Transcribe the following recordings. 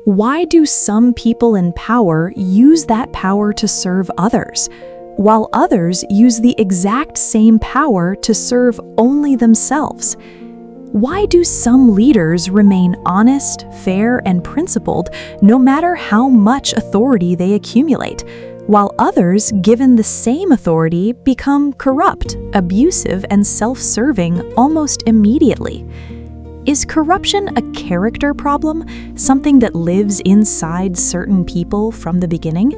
Why do some people in power use that power to serve others, while others use the exact same power to serve only themselves? Why do some leaders remain honest, fair, and principled no matter how much authority they accumulate, while others, given the same authority, become corrupt, abusive, and self-serving almost immediately? Is corruption a character problem, something that lives inside certain people from the beginning?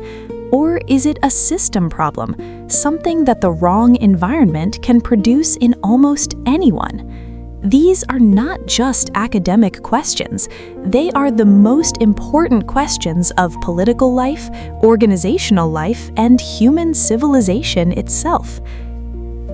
Or is it a system problem, something that the wrong environment can produce in almost anyone? These are not just academic questions. They are the most important questions of political life, organizational life, and human civilization itself.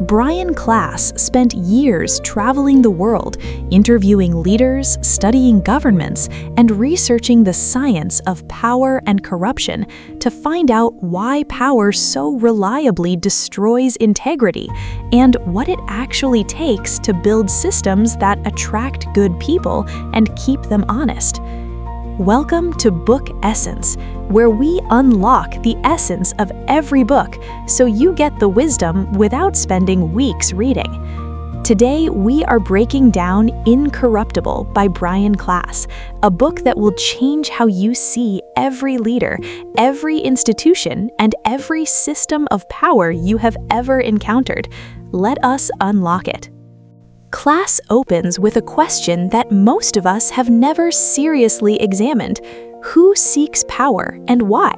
Brian Klaas spent years traveling the world, interviewing leaders, studying governments, and researching the science of power and corruption to find out why power so reliably destroys integrity and what it actually takes to build systems that attract good people and keep them honest. Welcome to Book Essence, where we unlock the essence of every book so you get the wisdom without spending weeks reading. Today, we are breaking down Incorruptible by Brian Klaas, a book that will change how you see every leader, every institution, and every system of power you have ever encountered. Let us unlock it. Klaas opens with a question that most of us have never seriously examined. Who seeks power and why?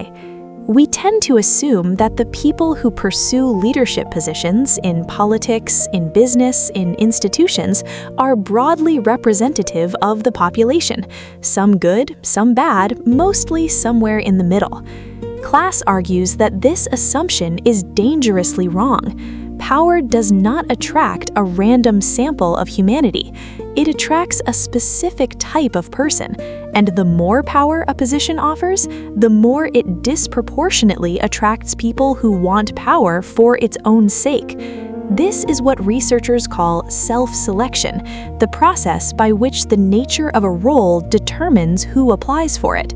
We tend to assume that the people who pursue leadership positions in politics, in business, in institutions are broadly representative of the population. Some good, some bad, mostly somewhere in the middle. Klaas argues that this assumption is dangerously wrong. Power does not attract a random sample of humanity. It attracts a specific type of person, and the more power a position offers, the more it disproportionately attracts people who want power for its own sake. This is what researchers call self-selection, the process by which the nature of a role determines who applies for it.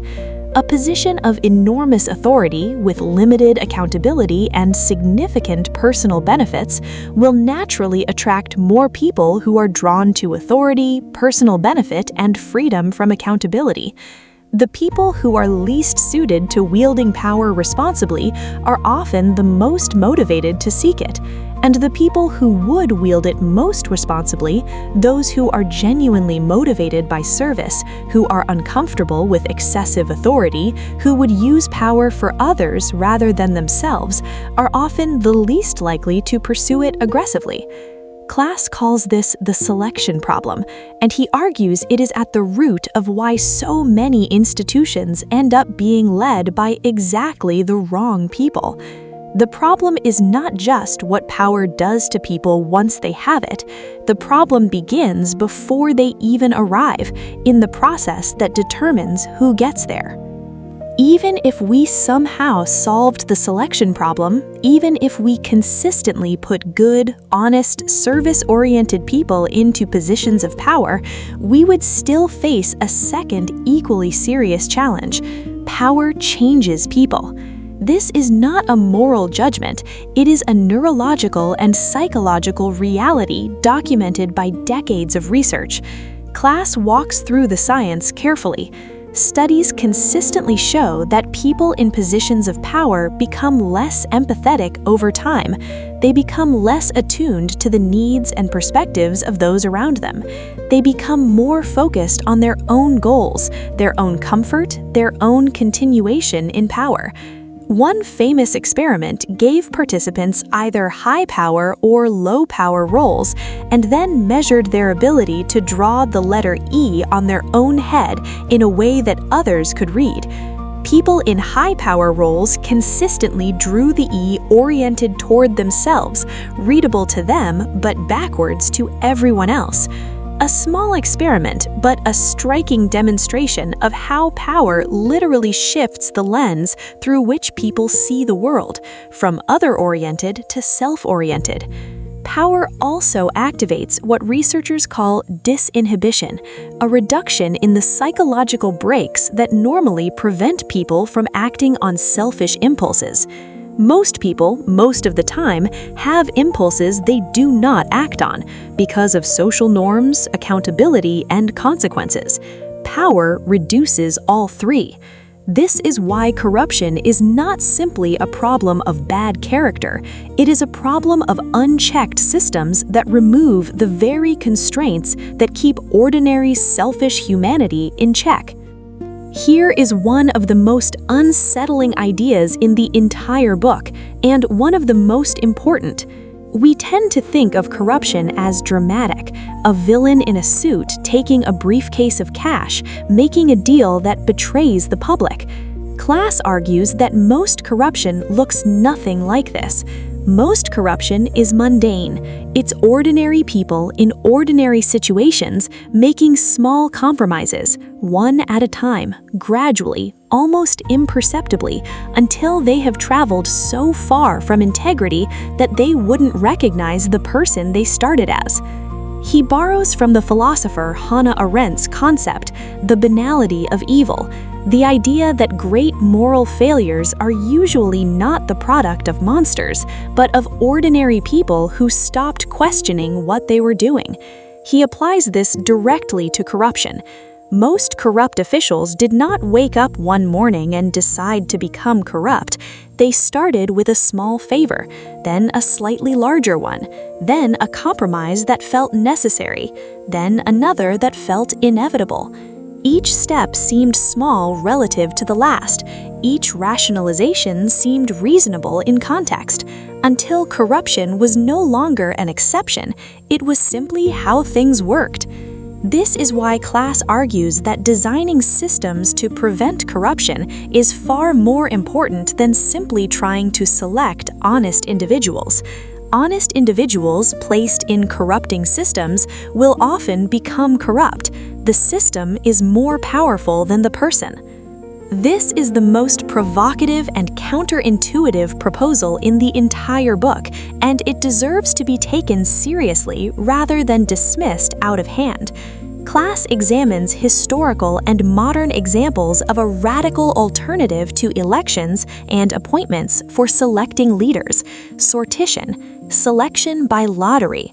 A position of enormous authority with limited accountability and significant personal benefits will naturally attract more people who are drawn to authority, personal benefit, and freedom from accountability. The people who are least suited to wielding power responsibly are often the most motivated to seek it, and the people who would wield it most responsibly, those who are genuinely motivated by service, who are uncomfortable with excessive authority, who would use power for others rather than themselves, are often the least likely to pursue it aggressively. Klaas calls this the selection problem, and he argues it is at the root of why so many institutions end up being led by exactly the wrong people. The problem is not just what power does to people once they have it. The problem begins before they even arrive, in the process that determines who gets there. Even if we somehow solved the selection problem, even if we consistently put good, honest, service-oriented people into positions of power, we would still face a second equally serious challenge. Power changes people. This is not a moral judgment, it is a neurological and psychological reality documented by decades of research. Klaas walks through the science carefully. Studies consistently show that people in positions of power become less empathetic over time. They become less attuned to the needs and perspectives of those around them. They become more focused on their own goals, their own comfort, their own continuation in power. One famous experiment gave participants either high-power or low-power roles and then measured their ability to draw the letter E on their own head in a way that others could read. People in high-power roles consistently drew the E oriented toward themselves, readable to them but backwards to everyone else. A small experiment, but a striking demonstration of how power literally shifts the lens through which people see the world, from other-oriented to self-oriented. Power also activates what researchers call disinhibition, a reduction in the psychological brakes that normally prevent people from acting on selfish impulses. Most people, most of the time, have impulses they do not act on because of social norms, accountability, and consequences. Power reduces all three. This is why corruption is not simply a problem of bad character. It is a problem of unchecked systems that remove the very constraints that keep ordinary selfish humanity in check. Here is one of the most unsettling ideas in the entire book, and one of the most important. We tend to think of corruption as dramatic, a villain in a suit taking a briefcase of cash, making a deal that betrays the public. Klaas argues that most corruption looks nothing like this. Most corruption is mundane. It's ordinary people in ordinary situations making small compromises, one at a time, gradually, almost imperceptibly, until they have traveled so far from integrity that they wouldn't recognize the person they started as. He borrows from the philosopher Hannah Arendt's concept, the banality of evil, the idea that great moral failures are usually not the product of monsters, but of ordinary people who stopped questioning what they were doing. He applies this directly to corruption. Most corrupt officials did not wake up one morning and decide to become corrupt. They started with a small favor, then a slightly larger one, then a compromise that felt necessary, then another that felt inevitable. Each step seemed small relative to the last. Each rationalization seemed reasonable in context, until corruption was no longer an exception. It was simply how things worked. This is why Klaas argues that designing systems to prevent corruption is far more important than simply trying to select honest individuals. Honest individuals placed in corrupting systems will often become corrupt. The system is more powerful than the person. This is the most provocative and counterintuitive proposal in the entire book, and it deserves to be taken seriously rather than dismissed out of hand. Klaas examines historical and modern examples of a radical alternative to elections and appointments for selecting leaders: sortition, selection by lottery.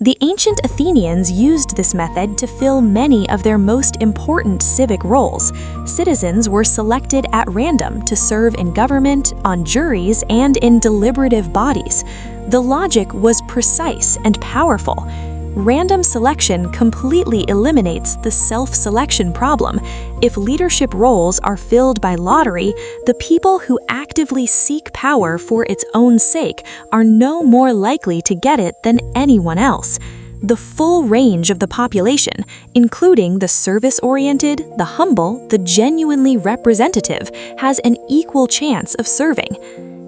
The ancient Athenians used this method to fill many of their most important civic roles. Citizens were selected at random to serve in government, on juries, and in deliberative bodies. The logic was precise and powerful. Random selection completely eliminates the self-selection problem. If leadership roles are filled by lottery, the people who actively seek power for its own sake are no more likely to get it than anyone else. The full range of the population, including the service-oriented, the humble, the genuinely representative, has an equal chance of serving.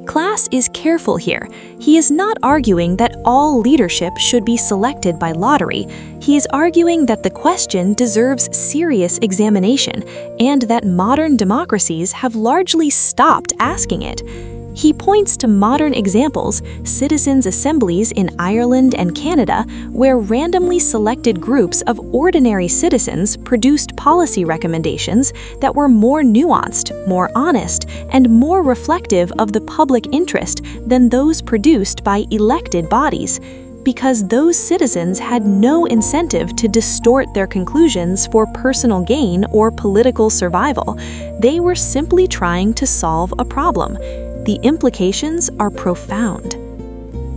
Klaas is careful here. He is not arguing that all leadership should be selected by lottery. He is arguing that the question deserves serious examination, and that modern democracies have largely stopped asking it. He points to modern examples, citizens' assemblies in Ireland and Canada, where randomly selected groups of ordinary citizens produced policy recommendations that were more nuanced, more honest, and more reflective of the public interest than those produced by elected bodies. Because those citizens had no incentive to distort their conclusions for personal gain or political survival. They were simply trying to solve a problem. The implications are profound.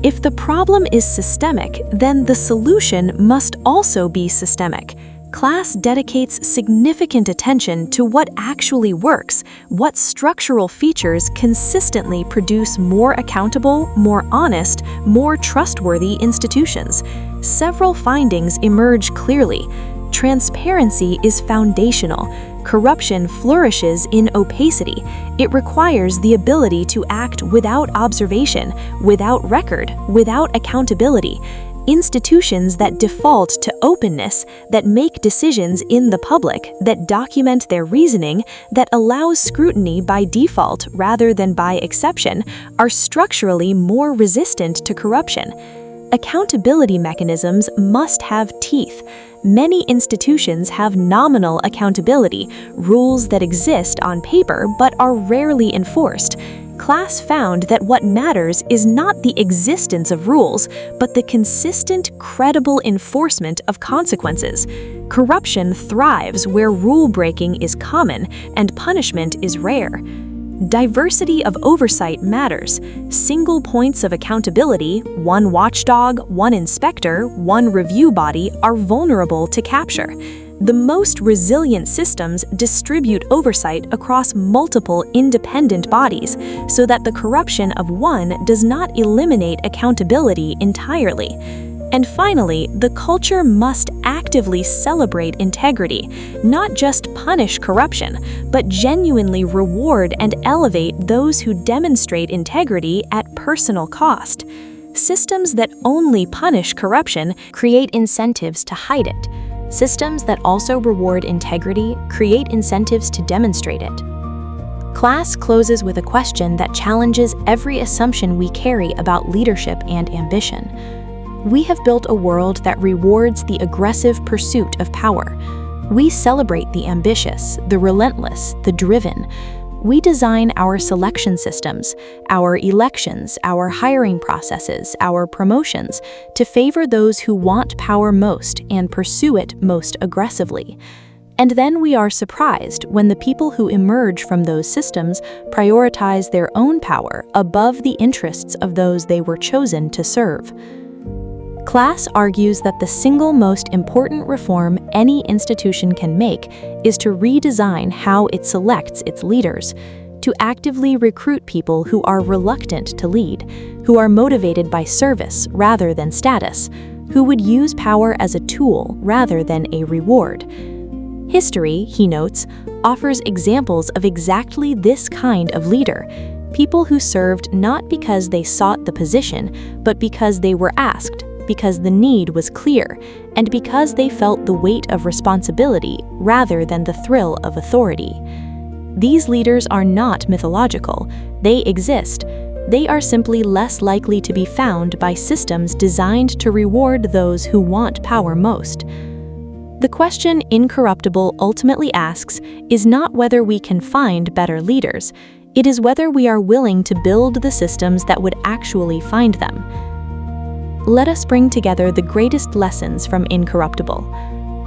If the problem is systemic, then the solution must also be systemic. Klaas dedicates significant attention to what actually works, what structural features consistently produce more accountable, more honest, more trustworthy institutions. Several findings emerge clearly. Transparency is foundational. Corruption flourishes in opacity. It requires the ability to act without observation, without record, without accountability. Institutions that default to openness, that make decisions in the public, that document their reasoning, that allows scrutiny by default rather than by exception, are structurally more resistant to corruption. Accountability mechanisms must have teeth. Many institutions have nominal accountability, rules that exist on paper but are rarely enforced. Klaas found that what matters is not the existence of rules, but the consistent, credible enforcement of consequences. Corruption thrives where rule-breaking is common and punishment is rare. Diversity of oversight matters. Single points of accountability, one watchdog, one inspector, one review body, are vulnerable to capture. The most resilient systems distribute oversight across multiple independent bodies so that the corruption of one does not eliminate accountability entirely. And finally, the culture must actively celebrate integrity, not just punish corruption, but genuinely reward and elevate those who demonstrate integrity at personal cost. Systems that only punish corruption create incentives to hide it. Systems that also reward integrity create incentives to demonstrate it. Klaas closes with a question that challenges every assumption we carry about leadership and ambition. We have built a world that rewards the aggressive pursuit of power. We celebrate the ambitious, the relentless, the driven. We design our selection systems, our elections, our hiring processes, our promotions to favor those who want power most and pursue it most aggressively. And then we are surprised when the people who emerge from those systems prioritize their own power above the interests of those they were chosen to serve. Klaas argues that the single most important reform any institution can make is to redesign how it selects its leaders, to actively recruit people who are reluctant to lead, who are motivated by service rather than status, who would use power as a tool rather than a reward. History, he notes, offers examples of exactly this kind of leader, people who served not because they sought the position, but because they were asked, because the need was clear, and because they felt the weight of responsibility rather than the thrill of authority. These leaders are not mythological. They exist. They are simply less likely to be found by systems designed to reward those who want power most. The question Incorruptible ultimately asks is not whether we can find better leaders. It is whether we are willing to build the systems that would actually find them. Let us bring together the greatest lessons from Incorruptible.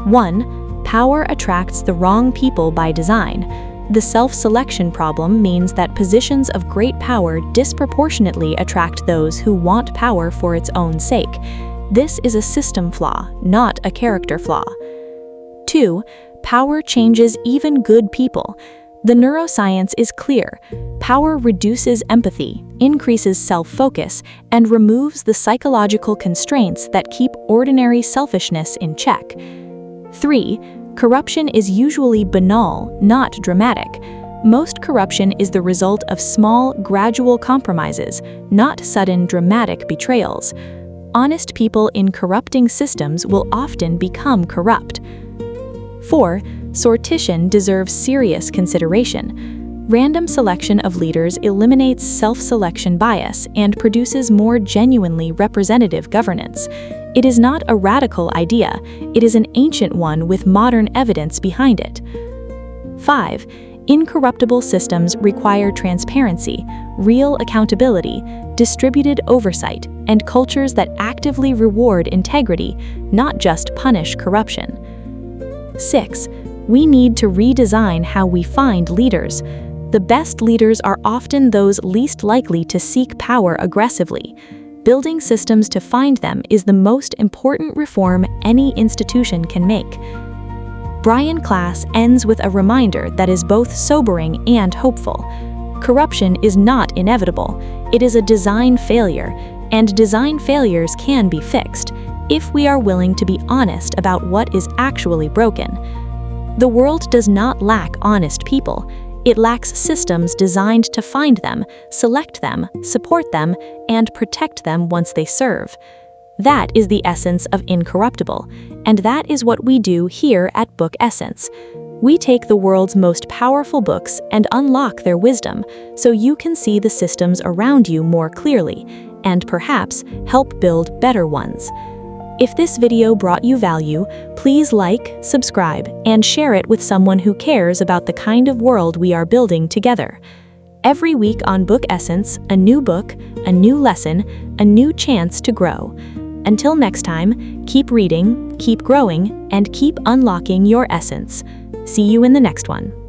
1. Power attracts the wrong people by design. The self-selection problem means that positions of great power disproportionately attract those who want power for its own sake. This is a system flaw, not a character flaw. 2. Power changes even good people. The neuroscience is clear. Power reduces empathy, increases self-focus, and removes the psychological constraints that keep ordinary selfishness in check. 3. Corruption is usually banal, not dramatic. Most corruption is the result of small, gradual compromises, not sudden, dramatic betrayals. Honest people in corrupting systems will often become corrupt. 4. Sortition deserves serious consideration. Random selection of leaders eliminates self-selection bias and produces more genuinely representative governance. It is not a radical idea, it is an ancient one with modern evidence behind it. 5. Incorruptible systems require transparency, real accountability, distributed oversight, and cultures that actively reward integrity, not just punish corruption. 6. We need to redesign how we find leaders. The best leaders are often those least likely to seek power aggressively. Building systems to find them is the most important reform any institution can make. Brian Klaas ends with a reminder that is both sobering and hopeful. Corruption is not inevitable. It is a design failure, and design failures can be fixed if we are willing to be honest about what is actually broken. The world does not lack honest people. It lacks systems designed to find them, select them, support them, and protect them once they serve. That is the essence of Incorruptible, and that is what we do here at Book Essence. We take the world's most powerful books and unlock their wisdom so you can see the systems around you more clearly and perhaps help build better ones. If this video brought you value, please like, subscribe, and share it with someone who cares about the kind of world we are building together. Every week on Book Essence, a new book, a new lesson, a new chance to grow. Until next time, keep reading, keep growing, and keep unlocking your essence. See you in the next one.